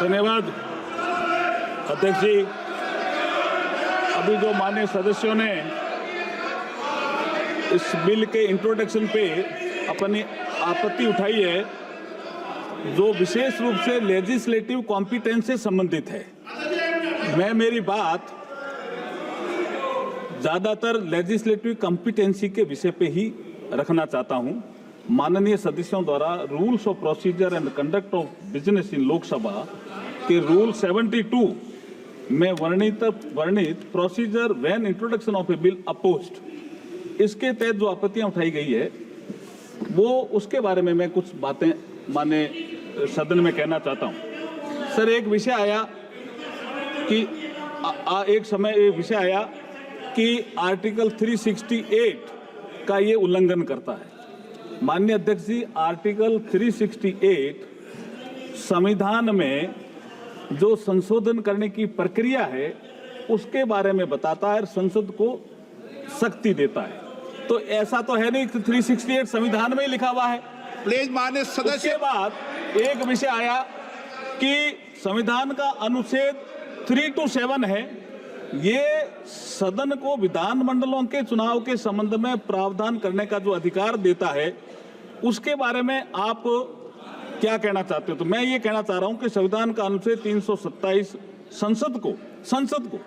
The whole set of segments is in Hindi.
धन्यवाद अध्यक्ष जी। अभी जो माननीय सदस्यों ने इस बिल के इंट्रोडक्शन पे अपनी आपत्ति उठाई है, जो विशेष रूप से लेजिस्लेटिव कॉम्पिटेंस से संबंधित है, मैं मेरी बात ज्यादातर लेजिस्लेटिव कॉम्पिटेंसी के विषय पे ही रखना चाहता हूं। माननीय सदस्यों द्वारा rules of procedure and conduct of business in Lok Sabha के रूल 72 में वर्णित procedure when introduction of A bill opposed, इसके तहत जो आपत्तियां उठाई गई है वो उसके बारे में मैं कुछ बातें माने सदन में कहना चाहता हूं। सर, एक विषय आया कि एक समय एक विषय आया कि आर्टिकल 368 का ये उल्लंघन करता है। माननीय अध्यक्ष जी, आर्टिकल 368 संविधान में जो संशोधन करने की प्रक्रिया है उसके बारे में बताता है और संसद को शक्ति देता है। तो ऐसा तो है नहीं कि 368 संविधान में ही लिखा हुआ है। प्लीज माननीय सदस्य। उसके बाद एक विषय आया कि संविधान का अनुच्छेद 327 है, ये सदन को विधानमंडलों के चुनाव के संबंध में प्रावधान करने का जो अधिकार देता है, उसके बारे में आप क्या कहना चाहते हो? तो मैं ये कहना चाह रहा हूं कि संविधान का अनुच्छेद 327 संसद को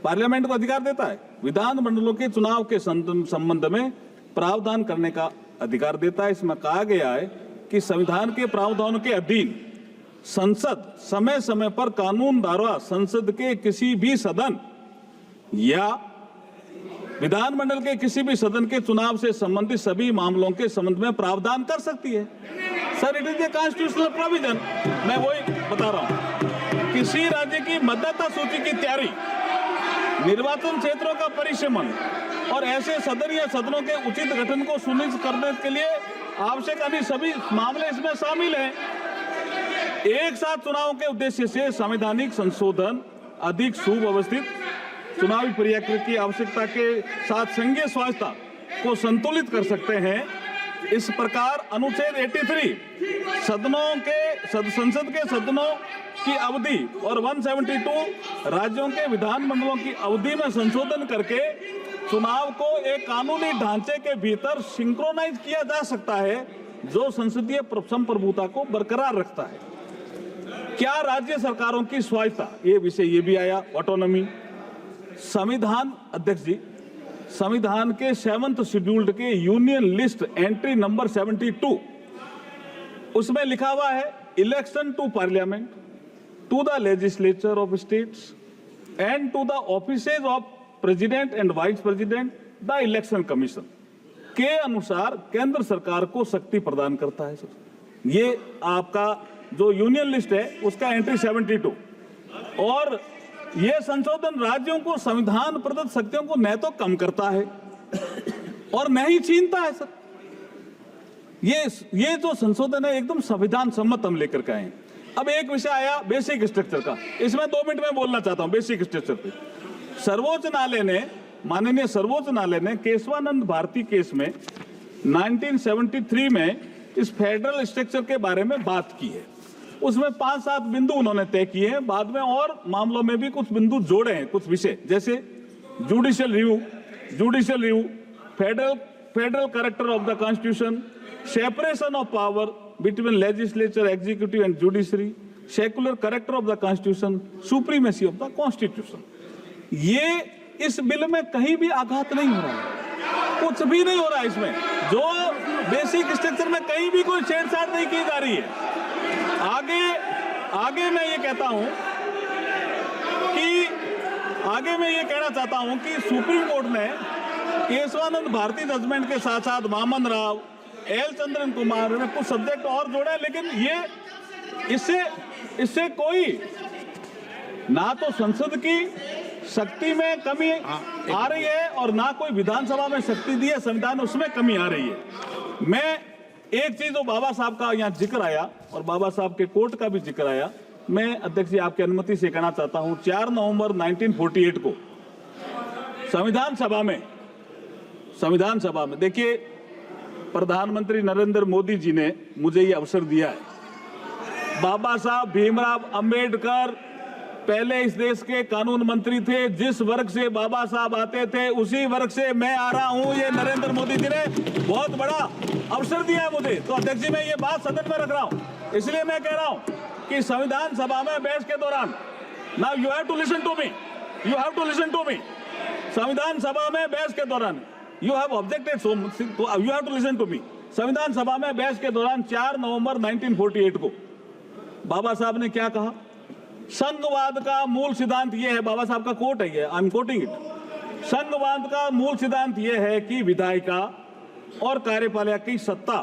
पार्लियामेंट को अधिकार देता है, विधानमंडलों के चुनाव के संबंध में प्रावधान करने का अधिकार देता है। इसमें कहा गया है कि संविधान के प्रावधानों के अधीन संसद समय समय पर कानून द्वारा संसद के किसी भी सदन या विधानमंडल के किसी भी सदन के चुनाव से संबंधित सभी मामलों के संबंध में प्रावधान कर सकती है। Sir, it is a constitutional provision. मैं वही बता रहा हूं। किसी राज्य की मतदाता सूची की तैयारी, निर्वाचन क्षेत्रों का परिसीमन और ऐसे सदन या सदनों के उचित गठन को सुनिश्चित करने के लिए आवश्यक अन्य सभी मामले इसमें शामिल हैं। एक साथ चुनाव के उद्देश्य से संवैधानिक संशोधन अधिक सुव्यवस्थित चुनावी प्रक्रिया की आवश्यकता के साथ संघीय स्वायत्तता को संतुलित कर सकते हैं। इस प्रकार अनुच्छेद 83 संसद के सदनों की अवधि और 172 राज्यों के विधानमंडलों की अवधि में संशोधन करके चुनाव को एक कानूनी ढांचे के भीतर सिंक्रोनाइज किया जा सकता है, जो संसदीय संप्रभुता को बरकरार रखता है। क्या राज्य सरकारों की स्वायत्तता, ये विषय ये भी आया, ऑटोनॉमी। संविधान अध्यक्ष जी, संविधान के 7th शेड्यूल्ड के यूनियन लिस्ट एंट्री नंबर 72, उसमें लिखा हुआ है election to parliament, to the legislature of states and to the offices of president and vice president the election commission के अनुसार केंद्र सरकार को शक्ति प्रदान करता है। सर, ये आपका जो यूनियन लिस्ट है उसका एंट्री 72, और ये संशोधन राज्यों को संविधान प्रदत्त शक्तियों को न तो कम करता है और न ही छीनता है। सर, ये जो संशोधन है एकदम संविधान सम्मत हम लेकर के आए। अब एक विषय आया बेसिक स्ट्रक्चर का, इसमें 2 मिनट में बोलना चाहता हूं। बेसिक स्ट्रक्चर पे सर्वोच्च न्यायालय ने, माननीय सर्वोच्च न्यायालय ने केशवानंद भारती केस में 1973 में इस फेडरल स्ट्रक्चर के बारे में बात की है। उसमें 5-7 बिंदु उन्होंने तय किए हैं, बाद में और मामलों में भी कुछ बिंदु जोड़े हैं, कुछ विषय जैसे judicial review, federal character of the constitution, separation of power between legislature, executive and judiciary, secular character of the constitution, supremacy of the constitution. ये इस बिल में कहीं भी आघात नहीं हो रहा है, कुछ भी नहीं हो रहा है इसमें। जो बेसिक स्ट्रक्चर में कहीं भी कोई छेड़छाड़ नहीं की जा रही है। आगे मैं ये कहता हूं कि कहना चाहता हूं कि सुप्रीम कोर्ट ने केशवानंद भारती जजमेंट के साथ साथ वामन राव, एल चंद्रन कुमार ने कुछ सब्जेक्ट और जोड़े, लेकिन ये इससे कोई ना तो संसद की शक्ति में कमी आ रही है और ना कोई विधानसभा में शक्ति दी है संविधान, उसमें कमी आ रही है। मैं एक चीज जो बाबा साहब का यहाँ जिक्र आया और बाबा साहब के कोर्ट का भी जिक्र आया, मैं अध्यक्ष जी आपकी अनुमति से कहना चाहता हूं। 4 नवंबर 1948 को संविधान सभा में देखिए, प्रधानमंत्री नरेंद्र मोदी जी ने मुझे ये अवसर दिया है। बाबा साहब भीमराव अंबेडकर पहले इस देश के कानून मंत्री थे। जिस वर्ग से बाबा साहब आते थे उसी वर्ग से मैं आ रहा हूं। ये नरेंद्र मोदी जी ने बहुत बड़ा अवसर दिया है मुझे। तो अध्यक्ष जी, मैं ये बात सदन में रख रहा हूं, इसलिए मैं कह रहा हूं कि संविधान सभा में बहस के दौरान, now you have to listen to me, you have to listen to me. संविधान सभा में बहस के दौरान you have objected, so you have to listen to me. संविधान सभा में बहस के दौरान 4 नवंबर 1948 को बाबा साहब ने क्या कहा? संघवाद का मूल सिद्धांत यह है, बाबा साहब का कोट है ये, आई एम कोटिंग इट। संघवाद का मूल सिद्धांत यह है कि विधायिका और कार्यपालिका की सत्ता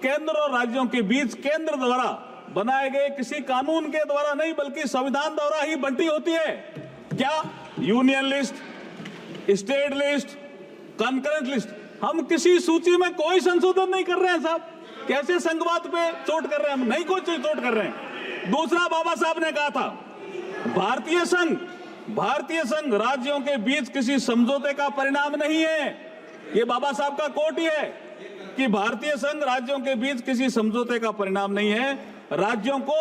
केंद्र और राज्यों के बीच केंद्र द्वारा बनाए गए किसी कानून के द्वारा नहीं बल्कि संविधान द्वारा ही बंटी होती है। क्या? Union list, state list, concurrent list. हम किसी सूची में कोई संशोधन नहीं कर रहे हैं साहब। कैसे संघवाद पे चोट कर रहे हैं? हम नहीं कोई चोट कर रहे हैं। दूसरा, बाबा साहब ने कहा था भारतीय संघ राज्यों के बीच किसी समझौते का परिणाम नहीं है। ये बाबा साहब का कोट ही है कि भारतीय संघ राज्यों के बीच किसी समझौते का परिणाम नहीं है। राज्यों को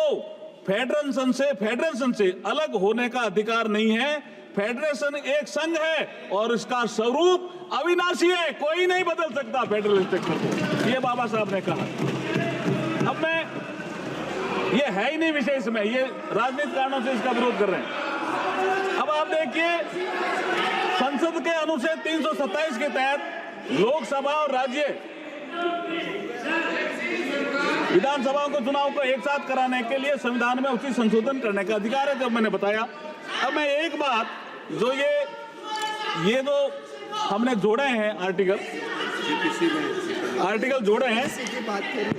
फेडरेशन से अलग होने का अधिकार नहीं है। फेडरेशन एक संघ है और इसका स्वरूप अविनाशी है, कोई नहीं बदल सकता फेडरल स्ट्रक्चर को, ये बाबा साहब ने कहा। अब मैं, ये है ही नहीं विषय इसमें, ये राजनीतिक कारणों से इसका विरोध कर रहे हैं। अब आप देखिए, संसद के अनुच्छेद 327 के तहत लोकसभा और राज्य विधानसभाओं के चुनाव को एक साथ कराने के लिए संविधान में उचित संशोधन करने का अधिकार है, जब मैंने बताया। अब मैं एक बात, जो ये जो हमने जोड़े हैं आर्टिकल जोड़े हैं,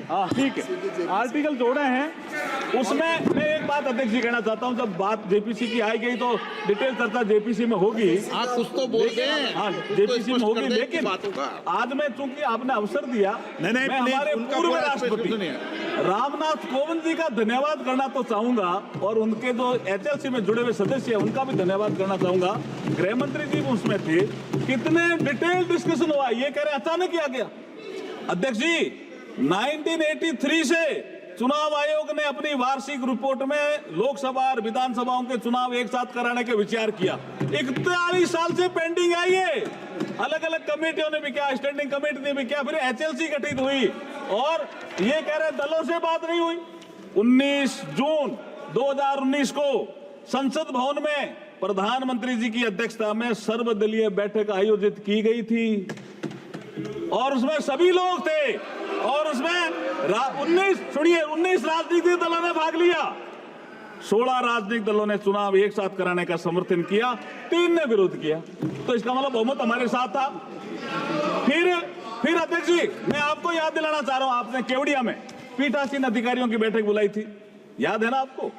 हाँ ठीक है, आर्टिकल जोड़े हैं, उसमें मैं एक बात अध्यक्ष जी कहना चाहता हूं। जब बात जेपीसी की आई गई तो डिटेल चर्चा जेपीसी में होगी। कुछ तो बोलते हैं, हाँ जेपीसी में होगी, लेकिन आज मैं चूंकि आपने अवसर दिया, मैं हमारे पूर्व राष्ट्रपति रामनाथ कोविंद जी का धन्यवाद करना तो चाहूंगा और उनके जो एचएलसी में जुड़े हुए सदस्य हैं उनका भी धन्यवाद करना चाहूंगा। गृह मंत्री जी भी उसमें थे। कितने डिटेल डिस्कशन हुआ, ये कह रहे अचानक ही आ गया। अध्यक्ष जी, 1983 से चुनाव आयोग ने अपनी वार्षिक रिपोर्ट में लोकसभा और विधानसभाओं के चुनाव एक साथ कराने का विचार किया। 41 साल से पेंडिंग आई है। अलग अलग कमेटियों ने भी किया, स्टैंडिंग कमेटी ने भी किया, फिर एचएलसी गठित हुई और ये कह रहे दलों से बात नहीं हुई। 19 जून 2019 को संसद भवन में प्रधानमंत्री जी की अध्यक्षता में सर्वदलीय बैठक आयोजित की गई थी और उसमें सभी लोग थे और उसमें 19 राजनीतिक दलों ने भाग लिया। 16 राजनीतिक दलों ने चुनाव एक साथ कराने का समर्थन किया, 3 ने विरोध किया। तो इसका मतलब बहुमत हमारे साथ था। फिर अध्यक्ष जी, मैं आपको याद दिलाना चाह रहा हूं, आपने केवड़िया में पीठासीन अधिकारियों की बैठक बुलाई थी, याद है ना आपको?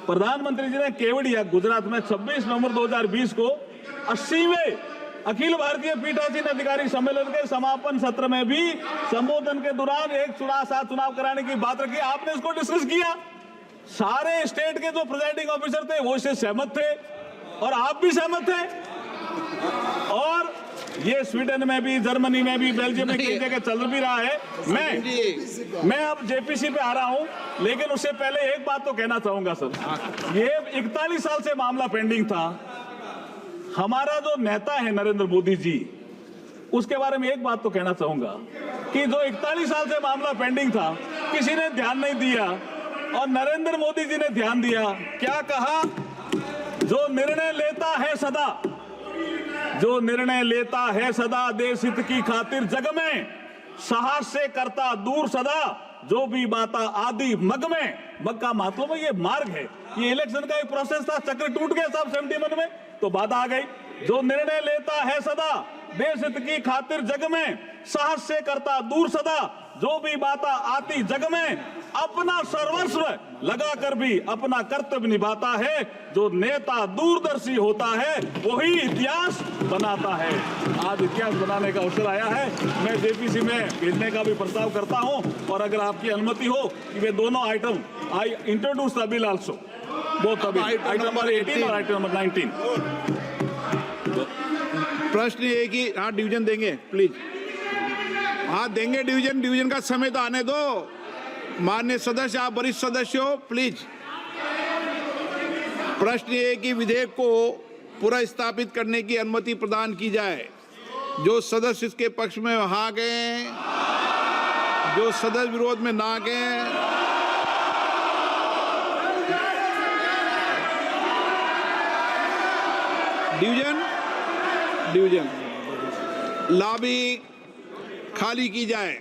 प्रधानमंत्री जी ने केवड़िया गुजरात में 26 नवंबर 2020 को 80वें अखिल भारतीय पीठासीन अधिकारी सम्मेलन के समापन सत्र में भी संबोधन के दौरान एक चुनाव कराने की बात रखी। आपने इसको डिस्कस किया। सारे स्टेट के जो प्रिजाइडिंग ऑफिसर थे वो इससे सहमत थे और आप भी सहमत थे। और ये स्वीडन में भी, जर्मनी में भी, बेल्जियम में कई जगह चल भी रहा है। मैं अब जेपीसी पे आ रहा हूं, लेकिन उससे पहले एक बात तो कहना चाहूंगा सर। ये 41 साल से मामला पेंडिंग था। हमारा जो नेता है नरेंद्र मोदी जी, उसके बारे में एक बात तो कहना चाहूंगा कि जो 41 साल से मामला पेंडिंग था, किसी ने ध्यान नहीं दिया और नरेंद्र मोदी जी ने ध्यान दिया। क्या कहा? जो निर्णय लेता है सदा देश हित की खातिर जग में, साहस से करता दूर सदा जो भी बाता आदि मग में। मग का मतलब ये मार्ग है। ये इलेक्शन का एक प्रोसेस था, चक्र टूट गया साहब 71 में, तो बात आ गई। जो निर्णय लेता है सदा देश हित की खातिर जग में, साहस से करता दूर सदा जो भी बाता आती जग में, अपना सर्वस्व लगाकर भी अपना कर्तव्य निभाता है। जो नेता दूरदर्शी होता है वही इतिहास बनाता है। आज इतिहास बनाने का अवसर आया है। मैं जेपीसी में भेजने का भी प्रस्ताव करता हूं और अगर आपकी अनुमति हो कि वे दोनों item, I introduce the bill also, both item number 18 और आइटम नंबर 19। प्रश्न ये कि हाँ डिवीजन देंगे, प्लीज हाँ देंगे डिवीजन का समय तो आने दो। माननीय सदस्य, आप वरिष्ठ सदस्य हो, प्लीज। प्रश्न ये है कि विधेयक को पुनर्स्थापित करने की अनुमति प्रदान की जाए। जो सदस्य इसके पक्ष में हाँ गए, जो सदस्य विरोध में ना गए। डिवीजन लॉबी खाली की जाए।